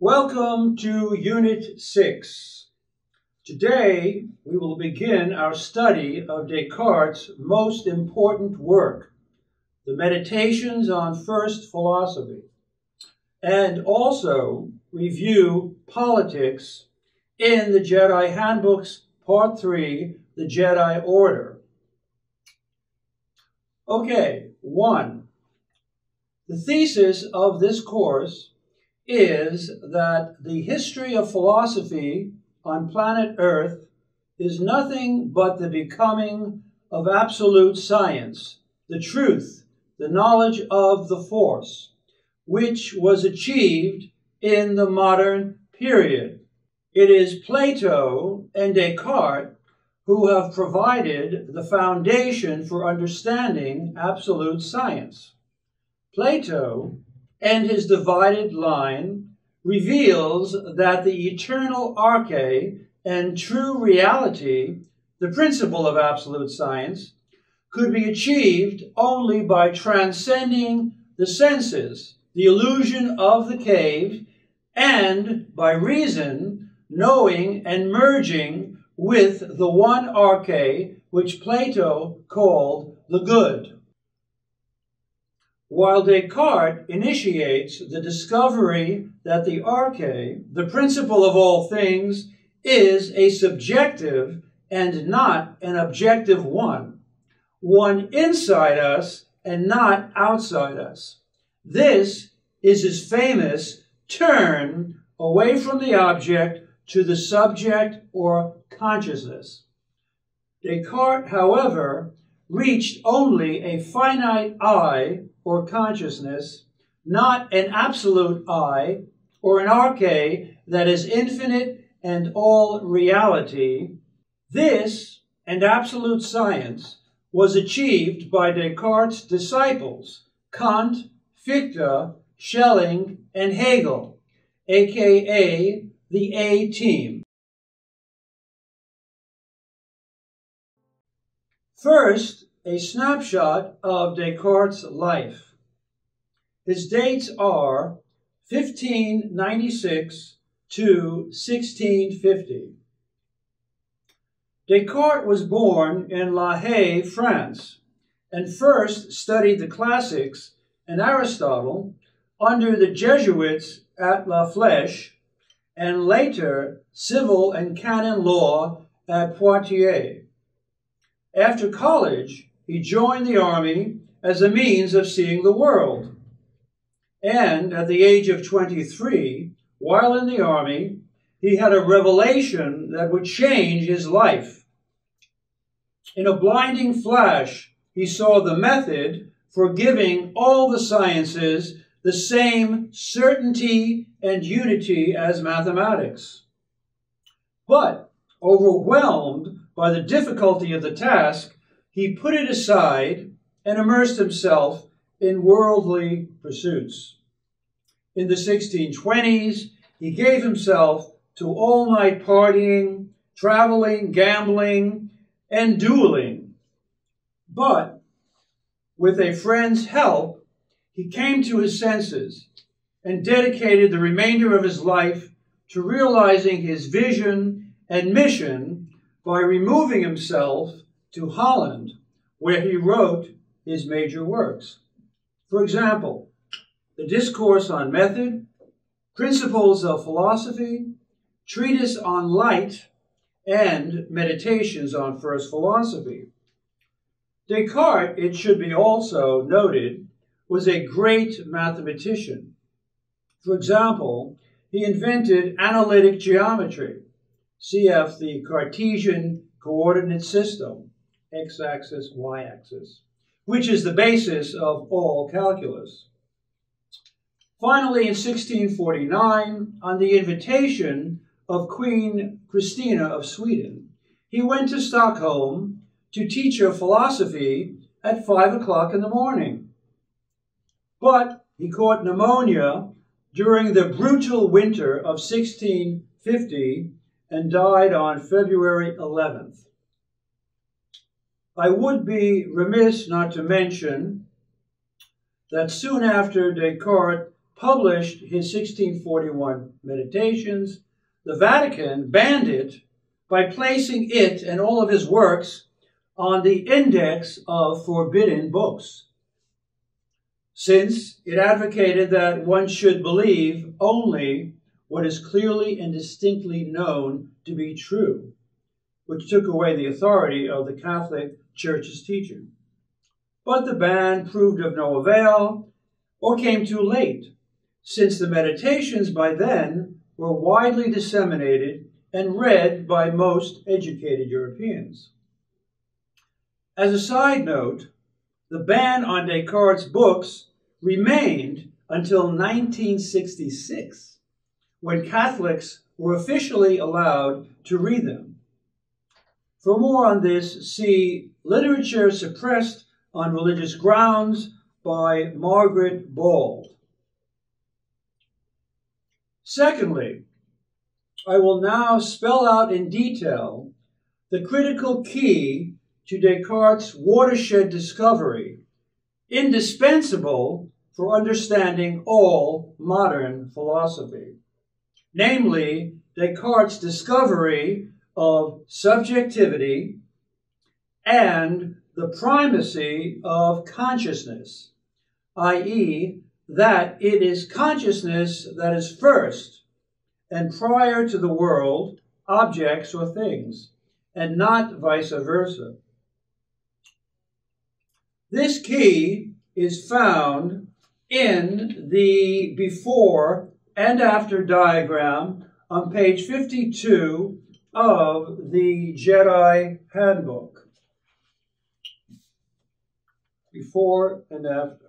Welcome to Unit 6. Today we will begin our study of Descartes' most important work, the Meditations on First Philosophy, and also review politics in the Jedi Handbook's Part 3, the Jedi Order. Okay, 1. The thesis of this course is that the history of philosophy on planet Earth is nothing but the becoming of absolute science, the truth, the knowledge of the force, which was achieved in the modern period. It is Plato and Descartes who have provided the foundation for understanding absolute science. Plato and his divided line reveals that the eternal arche and true reality, the principle of absolute science, could be achieved only by transcending the senses, the illusion of the cave, and by reason, knowing and merging with the one arche, which Plato called the good. While Descartes initiates the discovery that the arche, the principle of all things, is a subjective and not an objective one inside us and not outside us. This is his famous turn away from the object to the subject or consciousness. Descartes, however, reached only a finite I, or consciousness, not an absolute I, or an arche that is infinite and all reality. This and absolute science was achieved by Descartes' disciples, Kant, Fichte, Schelling, and Hegel, aka the A-team. First, a snapshot of Descartes' life. His dates are 1596 to 1650. Descartes was born in La Haye, France, and first studied the classics and Aristotle under the Jesuits at La Flèche, and later civil and canon law at Poitiers. After college, he joined the army as a means of seeing the world. And at the age of 23, while in the army, he had a revelation that would change his life. In a blinding flash, he saw the method for giving all the sciences the same certainty and unity as mathematics. But, overwhelmed by the difficulty of the task, he put it aside and immersed himself in worldly pursuits. In the 1620s, he gave himself to all-night partying, traveling, gambling, and dueling. But, with a friend's help, he came to his senses and dedicated the remainder of his life to realizing his vision and mission by removing himself to Holland, where he wrote his major works. For example, the Discourse on Method, Principles of Philosophy, Treatise on Light, and Meditations on First Philosophy. Descartes, it should be also noted, was a great mathematician. For example, he invented analytic geometry, cf. the Cartesian coordinate system, x-axis, y-axis, which is the basis of all calculus. Finally, in 1649, on the invitation of Queen Christina of Sweden, he went to Stockholm to teach her philosophy at 5 o'clock in the morning. But he caught pneumonia during the brutal winter of 1650 and died on February 11th. I would be remiss not to mention that soon after Descartes published his 1641 Meditations, the Vatican banned it by placing it and all of his works on the index of forbidden books, since it advocated that one should believe only what is clearly and distinctly known to be true, which took away the authority of the Catholic Church's teaching. But the ban proved of no avail, or came too late, since the Meditations by then were widely disseminated and read by most educated Europeans. As a side note, the ban on Descartes' books remained until 1966, when Catholics were officially allowed to read them. For more on this, see Literature Suppressed on Religious Grounds by Margaret Bald. Secondly, I will now spell out in detail the critical key to Descartes' watershed discovery, indispensable for understanding all modern philosophy, namely Descartes' discovery of subjectivity and the primacy of consciousness, i.e., that it is consciousness that is first and prior to the world, objects, or things, and not vice versa. This key is found in the before and after diagram on page 52 of the Jedi Handbook. Before and after.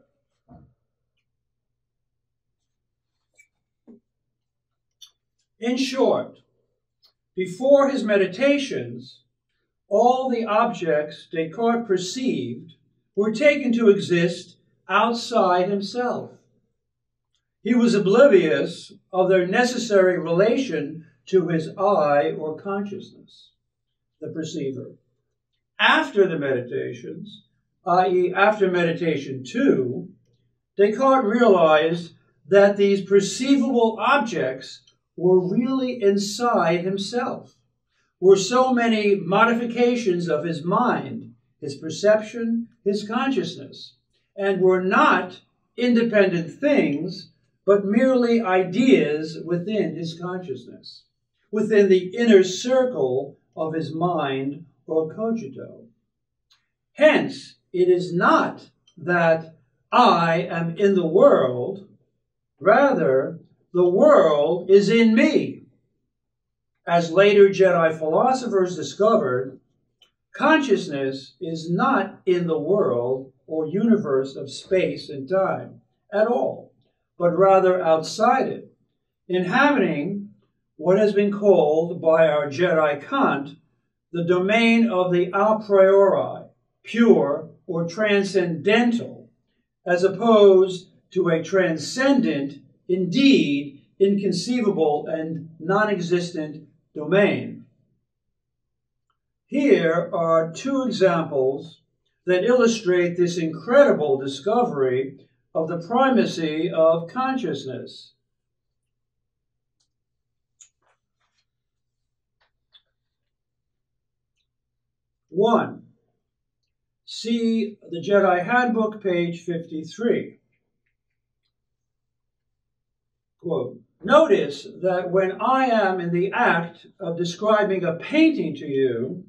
In short, before his Meditations, all the objects Descartes perceived were taken to exist outside himself. He was oblivious of their necessary relation to his I or consciousness, the perceiver. After the Meditations, i.e. after Meditation 2, Descartes realized that these perceivable objects were really inside himself, were so many modifications of his mind, his perception, his consciousness, and were not independent things, but merely ideas within his consciousness, within the inner circle of his mind or cogito. Hence, it is not that I am in the world, rather, the world is in me. As later Jedi philosophers discovered, consciousness is not in the world or universe of space and time at all, but rather outside it, inhabiting what has been called by our Jedi Kant the domain of the a priori, pure or transcendental, as opposed to a transcendent, indeed inconceivable and non-existent domain. Here are two examples that illustrate this incredible discovery of the primacy of consciousness. One, see the Jedi Handbook, page 53. Quote, notice that when I am in the act of describing a painting to you,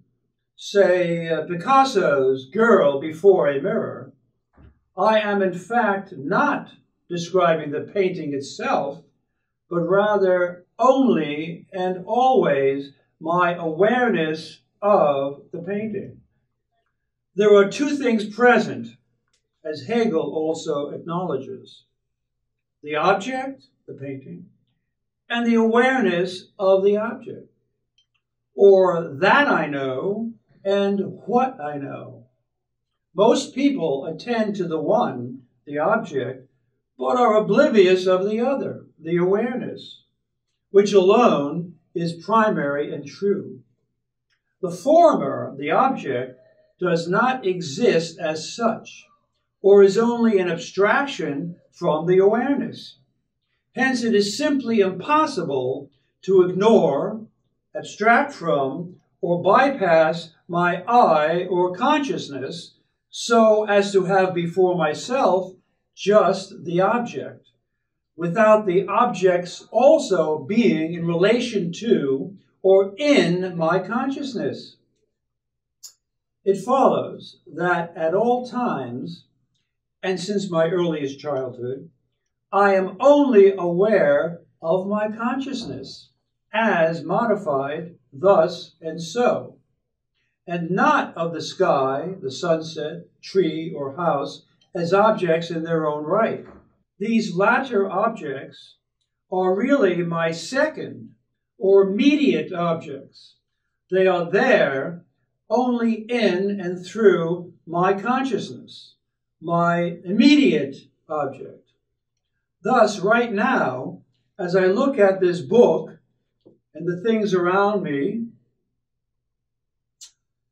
say Picasso's Girl Before a Mirror, I am in fact not describing the painting itself, but rather only and always my awareness of the painting. There are two things present, as Hegel also acknowledges: the object, the painting, and the awareness of the object, or that I know and what I know. Most people attend to the one, the object, but are oblivious of the other, the awareness, which alone is primary and true. The former, the object, does not exist as such, or is only an abstraction from the awareness, Hence, it is simply impossible to ignore, abstract from, or bypass my I or consciousness so as to have before myself just the object, without the objects also being in relation to or in my consciousness. It follows that at all times, and since my earliest childhood, I am only aware of my consciousness as modified thus and so, and not of the sky, the sunset, tree, or house as objects in their own right. These latter objects are really my second or mediate objects. They are there only in and through my consciousness, my immediate object. Thus, right now, as I look at this book and the things around me,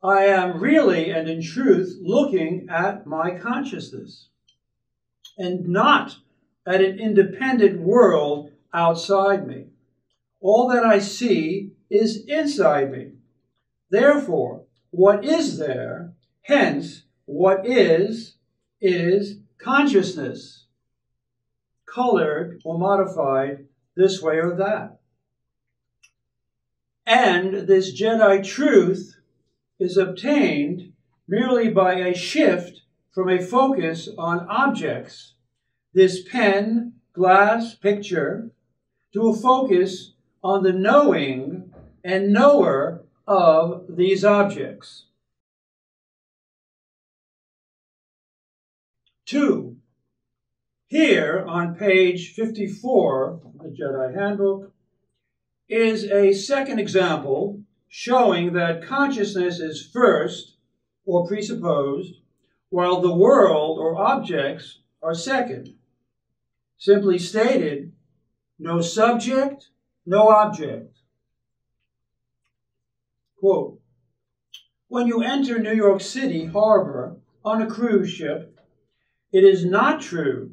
I am really and in truth looking at my consciousness and not at an independent world outside me. All that I see is inside me. Therefore, what is there, hence, what is consciousness, colored or modified this way or that. And this Jedi truth is obtained merely by a shift from a focus on objects, this pen, glass, picture, to a focus on the knowing and knower of these objects. 2. Here on page 54 of the Jedi Handbook is a second example showing that consciousness is first or presupposed, while the world or objects are second. Simply stated, no subject, no object. Quote, when you enter New York City harbor on a cruise ship, it is not true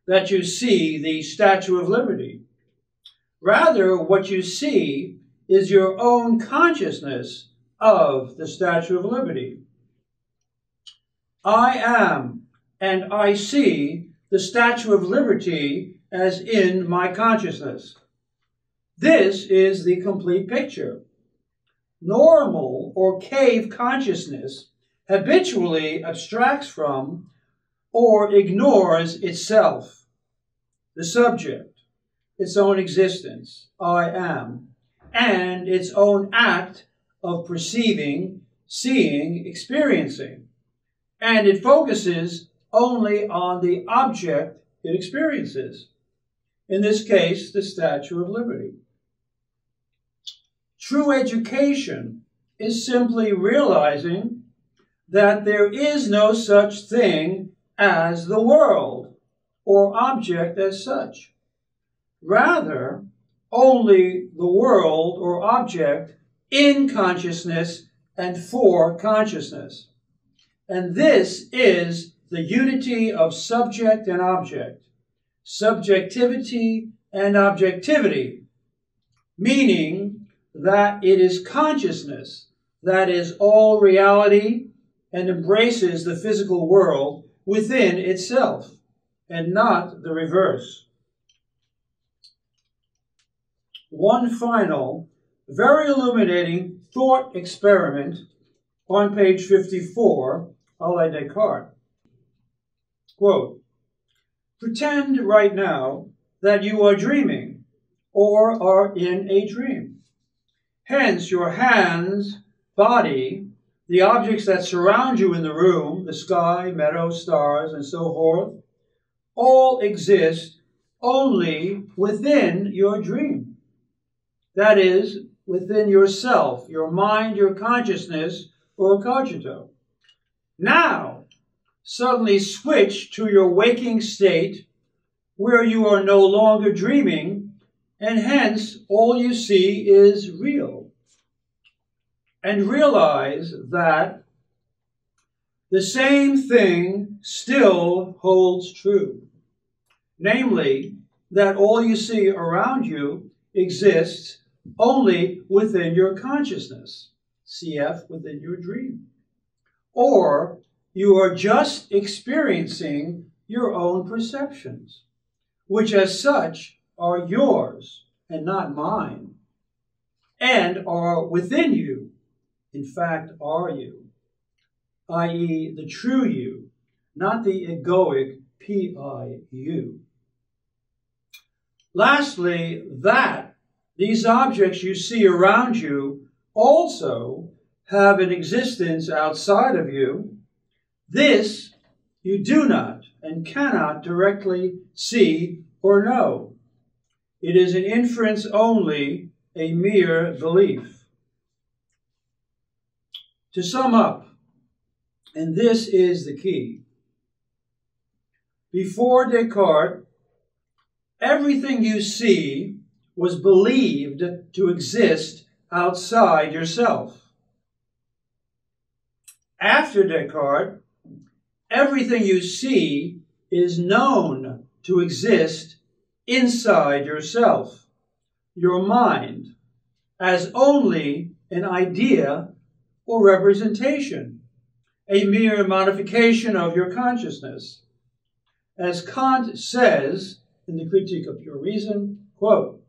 that you see the Statue of Liberty. Rather, what you see is your own consciousness of the Statue of Liberty. I am, and I see the Statue of Liberty as in my consciousness. This is the complete picture. Normal or cave consciousness habitually abstracts from or ignores itself, the subject, its own existence, I am, and its own act of perceiving, seeing, experiencing. And it focuses only on the object it experiences. In this case, the Statue of Liberty. True education is simply realizing that there is no such thing as the world or object as such. Rather, only the world or object in consciousness and for consciousness. And this is the unity of subject and object, subjectivity and objectivity, meaning that it is consciousness that is all reality and embraces the physical world within itself, and not the reverse. One final, very illuminating thought experiment on page 54, a la Descartes. Quote, pretend right now that you are dreaming or are in a dream. Hence, your hands, body, the objects that surround you in the room, the sky, meadow, stars, and so forth, all exist only within your dream. That is, within yourself, your mind, your consciousness, or cogito. Now, suddenly switch to your waking state where you are no longer dreaming, and hence all you see is real. And realize that the same thing still holds true. Namely, that all you see around you exists only within your consciousness, cf. within your dream. Or you are just experiencing your own perceptions, which as such are yours and not mine, and are within you, in fact are you, i.e. the true you, not the egoic P-I-U. Lastly, that these objects you see around you also have an existence outside of you, this you do not and cannot directly see or know. It is an inference only, a mere belief. To sum up, and this is the key, before Descartes, everything you see was believed to exist outside yourself. After Descartes, everything you see is known to exist inside yourself, your mind, as only an idea or representation, a mere modification of your consciousness. As Kant says in the Critique of Pure Reason, quote,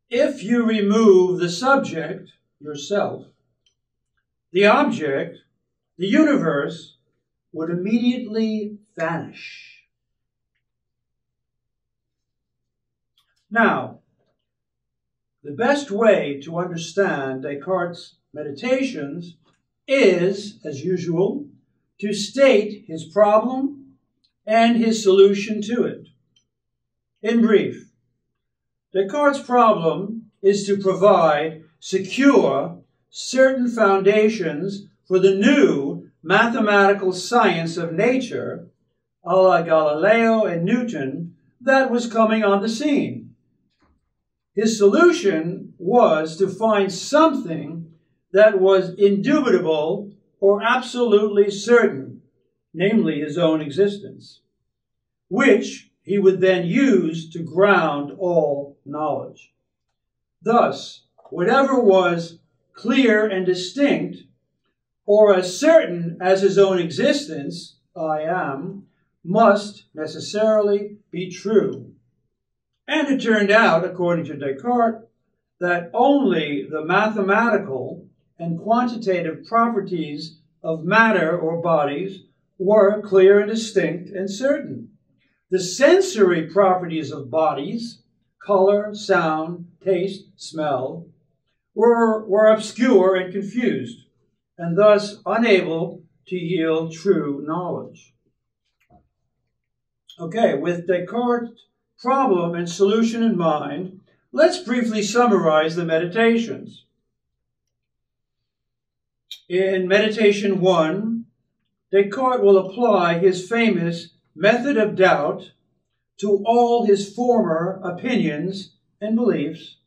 if you remove the subject, yourself, the object, the universe, would immediately vanish. Now, the best way to understand Descartes' meditations is, as usual, to state his problem and his solution to it. In brief, Descartes' problem is to provide secure, certain foundations for the new mathematical science of nature, a la Galileo and Newton, that was coming on the scene. His solution was to find something that was indubitable or absolutely certain, namely his own existence, which he would then use to ground all knowledge. Thus, whatever was clear and distinct, or as certain as his own existence, I am, must necessarily be true. And it turned out, according to Descartes, that only the mathematical and quantitative properties of matter or bodies were clear and distinct and certain. The sensory properties of bodies, color, sound, taste, smell, were obscure and confused, and thus unable to yield true knowledge. Okay, with Descartes' problem and solution in mind, let's briefly summarize the meditations. In Meditation 1, Descartes will apply his famous method of doubt to all his former opinions and beliefs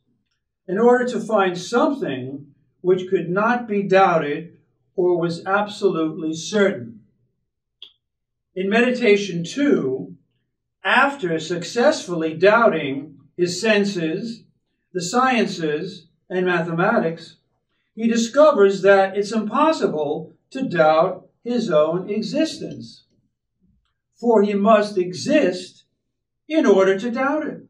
in order to find something which could not be doubted or was absolutely certain. In Meditation 2, after successfully doubting his senses, the sciences, and mathematics, he discovers that it's impossible to doubt his own existence, for he must exist in order to doubt it.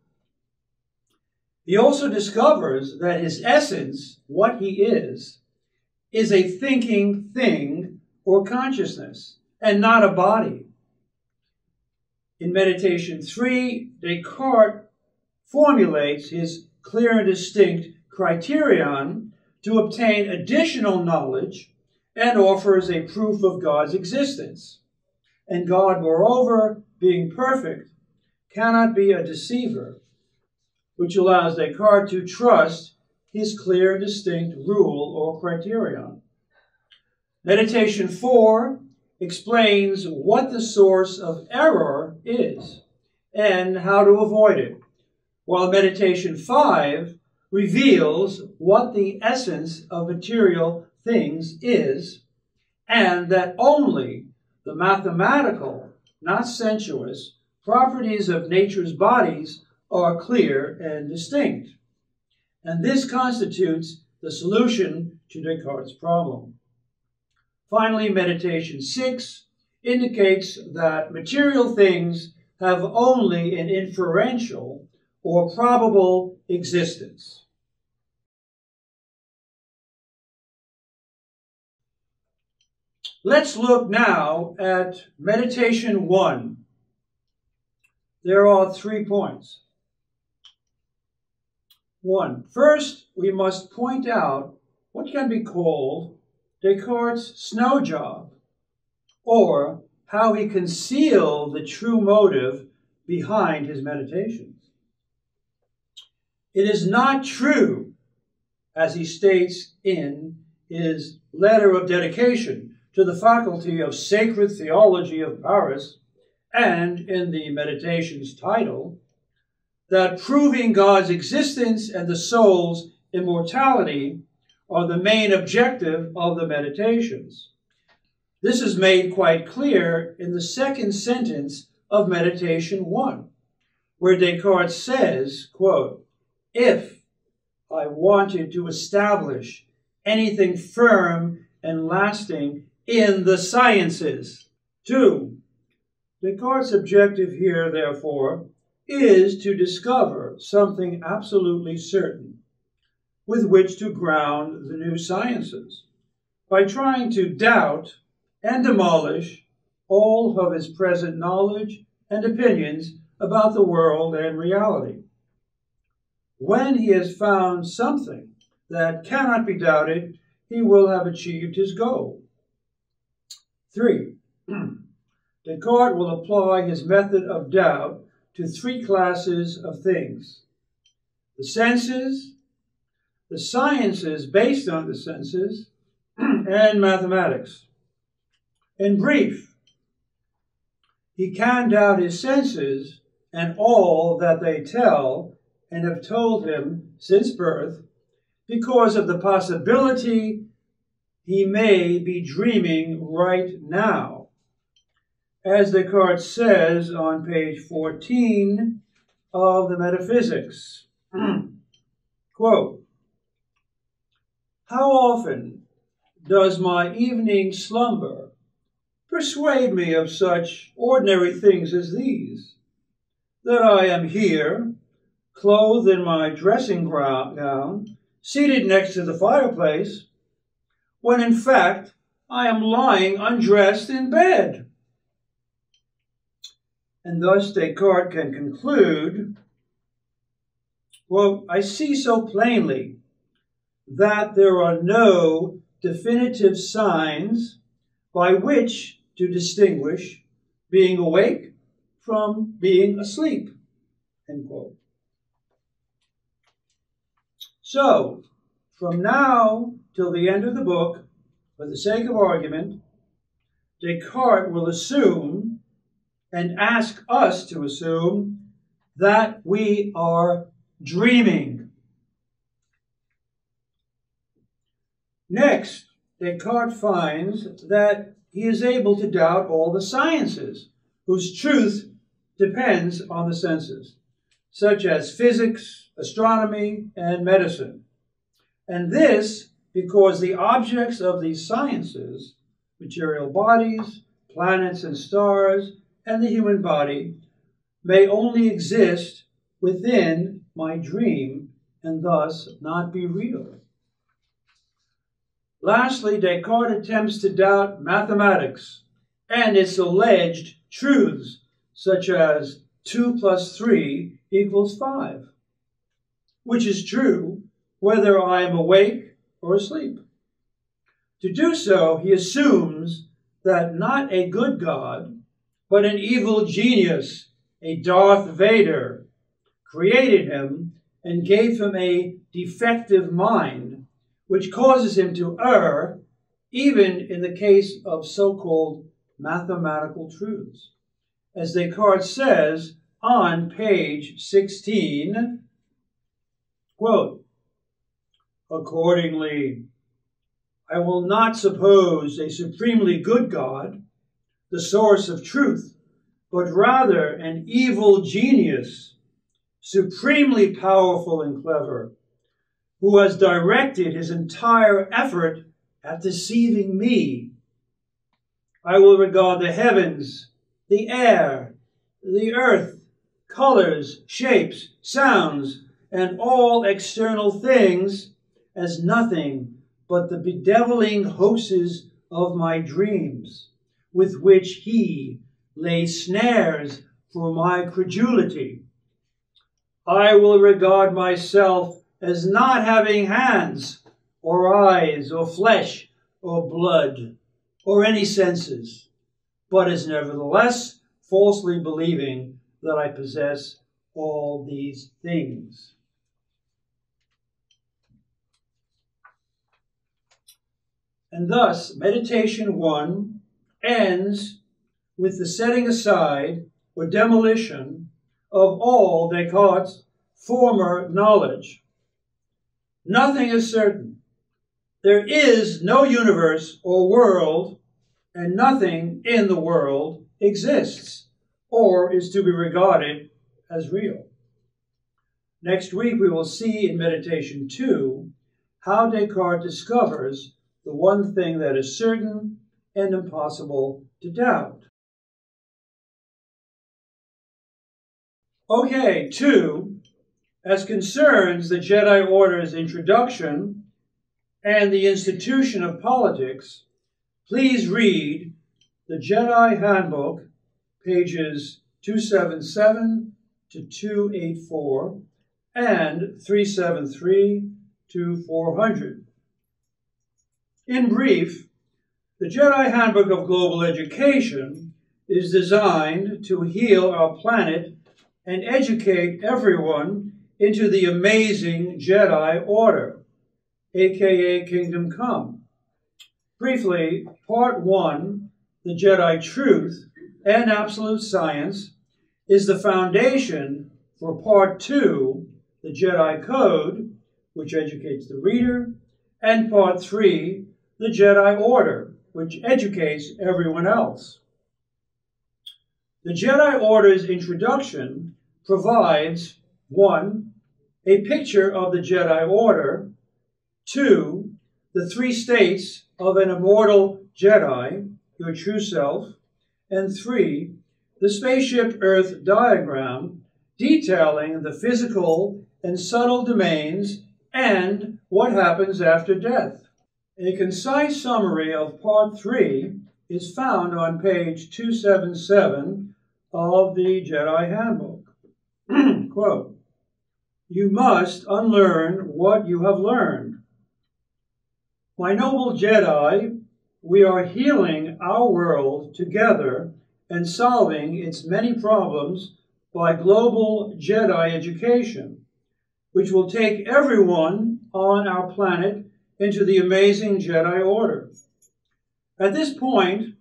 He also discovers that his essence, what he is a thinking thing or consciousness, and not a body. In Meditation 3, Descartes formulates his clear and distinct criterion to obtain additional knowledge and offers a proof of God's existence. And God, moreover, being perfect, cannot be a deceiver, which allows Descartes to trust his clear and distinct rule or criterion. Meditation 4 explains what the source of error is and how to avoid it, while Meditation 5 reveals what the essence of material things is, and that only the mathematical, not sensuous, properties of nature's bodies are clear and distinct. And this constitutes the solution to Descartes' problem. Finally, meditation 6 indicates that material things have only an inferential or probable existence. Let's look now at meditation 1. There are 3 points. 1. First, we must point out what can be called Descartes' snow job, or how he concealed the true motive behind his meditations. It is not true, as he states in his letter of dedication to the Faculty of Sacred Theology of Paris, and in the meditation's title, that proving God's existence and the soul's immortality are the main objective of the meditations. This is made quite clear in the second sentence of meditation 1, where Descartes says, quote, "If I wanted to establish anything firm and lasting in the sciences." 2. Descartes' objective here, therefore, is to discover something absolutely certain with which to ground the new sciences by trying to doubt and demolish all of his present knowledge and opinions about the world and reality. When he has found something that cannot be doubted, he will have achieved his goal. 3. Descartes will apply his method of doubt to 3 classes of things: the senses, the sciences based on the senses, and mathematics. In brief, he can doubt his senses and all that they tell and have told him since birth, because of the possibility he may be dreaming right now. As Descartes says on page 14 of the Metaphysics, quote, "How often does my evening slumber persuade me of such ordinary things as these, that I am here, clothed in my dressing gown, seated next to the fireplace, when in fact I am lying undressed in bed." And thus Descartes can conclude, quote, "I see so plainly that there are no definitive signs by which to distinguish being awake from being asleep," end quote. So, from now till the end of the book, for the sake of argument, Descartes will assume, and ask us to assume, that we are dreaming. Next, Descartes finds that he is able to doubt all the sciences, whose truth depends on the senses, such as physics, astronomy, and medicine. And this because the objects of these sciences, material bodies, planets and stars, and the human body, may only exist within my dream and thus not be real. Lastly, Descartes attempts to doubt mathematics and its alleged truths, such as 2 + 3 = 5, which is true whether I am awake or asleep. To do so, he assumes that not a good God, but an evil genius, a Darth Vader, created him and gave him a defective mind, which causes him to err even in the case of so-called mathematical truths. As Descartes says on page 16, quote, "Accordingly, I will not suppose a supremely good God, the source of truth, but rather an evil genius, supremely powerful and clever, who has directed his entire effort at deceiving me. I will regard the heavens, the air, the earth, colors, shapes, sounds, and all external things as nothing but the bedeviling hoaxes of my dreams, with which he lays snares for my credulity. I will regard myself as not having hands, or eyes, or flesh, or blood, or any senses, but as nevertheless falsely believing that I possess all these things. And thus, Meditation 1 ends with the setting aside or demolition of all Descartes' former knowledge. Nothing is certain. There is no universe or world, and nothing in the world exists or is to be regarded as real. Next week, we will see in Meditation 2 how Descartes discovers the one thing that is certain and impossible to doubt. Okay, 2, as concerns the Jedi Order's introduction and the institution of politics, please read the Jedi Handbook, pages 277 to 284 and 373 to 400. In brief, the Jedi Handbook of Global Education is designed to heal our planet and educate everyone into the amazing Jedi Order, aka Kingdom Come. Briefly, Part 1, the Jedi Truth and Absolute Science, is the foundation for Part 2, the Jedi Code, which educates the reader, and Part 3, the Jedi Order, which educates everyone else. The Jedi Order's introduction provides 1, a picture of the Jedi Order, 2, the 3 states of an immortal Jedi, your true self, and 3, the spaceship Earth diagram detailing the physical and subtle domains and what happens after death. A concise summary of Part 3 is found on page 277 of the Jedi Handbook. Quote, "You must unlearn what you have learned. My noble Jedi, we are healing our world together and solving its many problems by global Jedi education, which will take everyone on our planet into the amazing Jedi Order. At this point,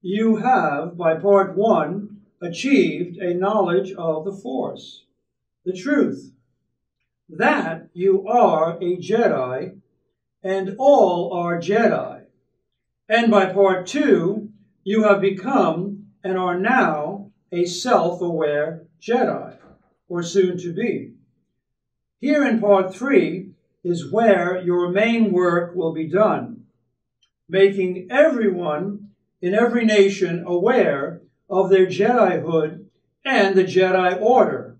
you have, by Part 1, achieved a knowledge of the Force, the truth, that you are a Jedi and all are Jedi. And by Part 2, you have become and are now a self-aware Jedi, or soon to be. Here in Part 3 is where your main work will be done, making everyone in every nation aware of their Jedihood and the Jedi Order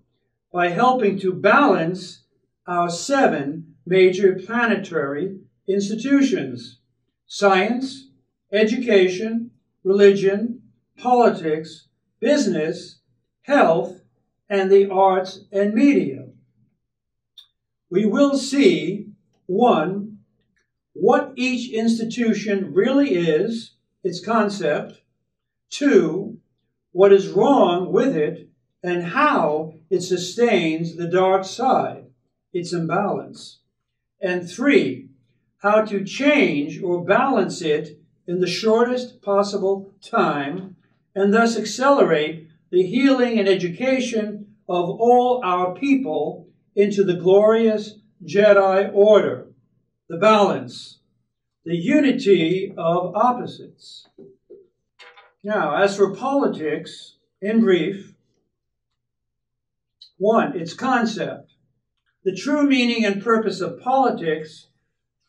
by helping to balance our 7 major planetary institutions: science, education, religion, politics, business, health, and the arts and media. We will see, 1, what each institution really is, its concept; 2, what is wrong with it and how it sustains the dark side, its imbalance; and 3, how to change or balance it in the shortest possible time, and thus accelerate the healing and education of all our people into the glorious Jedi Order, the balance, the unity of opposites. Now, as for politics, in brief, One, its concept. The true meaning and purpose of politics,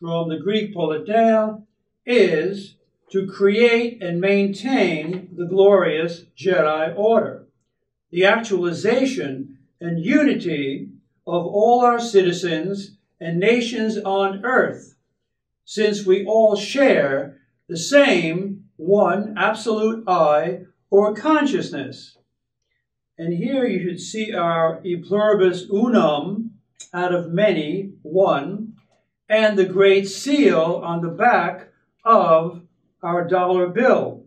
from the Greek politeia, is to create and maintain the glorious Jedi Order, the actualization and unity of all our citizens and nations on earth, since we all share the same one absolute I, or consciousness. And here you should see our e pluribus unum, out of many, one, and the great seal on the back of our dollar bill,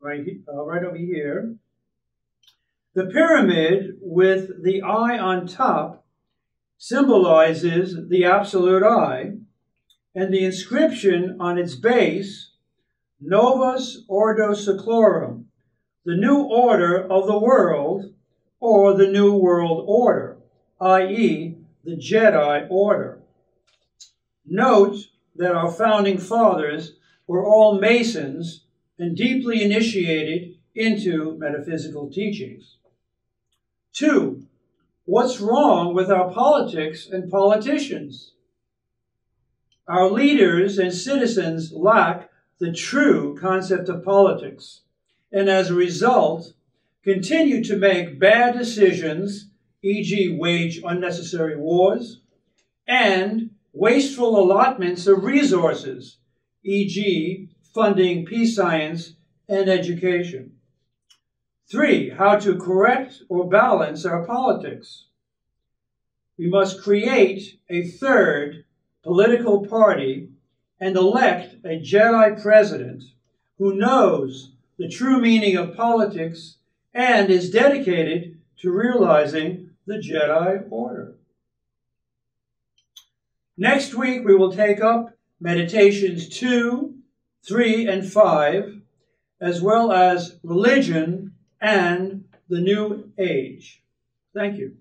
right over here. The pyramid with the I on top symbolizes the absolute I, and the inscription on its base, Novus Ordo Seclorum, the new order of the world, or the new world order, i.e., the Jedi Order. Note that our founding fathers were all Masons and deeply initiated into metaphysical teachings. 2. What's wrong with our politics and politicians? Our leaders and citizens lack the true concept of politics, and as a result, continue to make bad decisions, e.g. wage unnecessary wars, and wasteful allotments of resources, e.g. funding peace science and education. 3. How to correct or balance our politics. We must create a third political party and elect a Jedi president who knows the true meaning of politics and is dedicated to realizing the Jedi Order. Next week, we will take up Meditations 2, 3, and 5, as well as religion and the New Age. Thank you.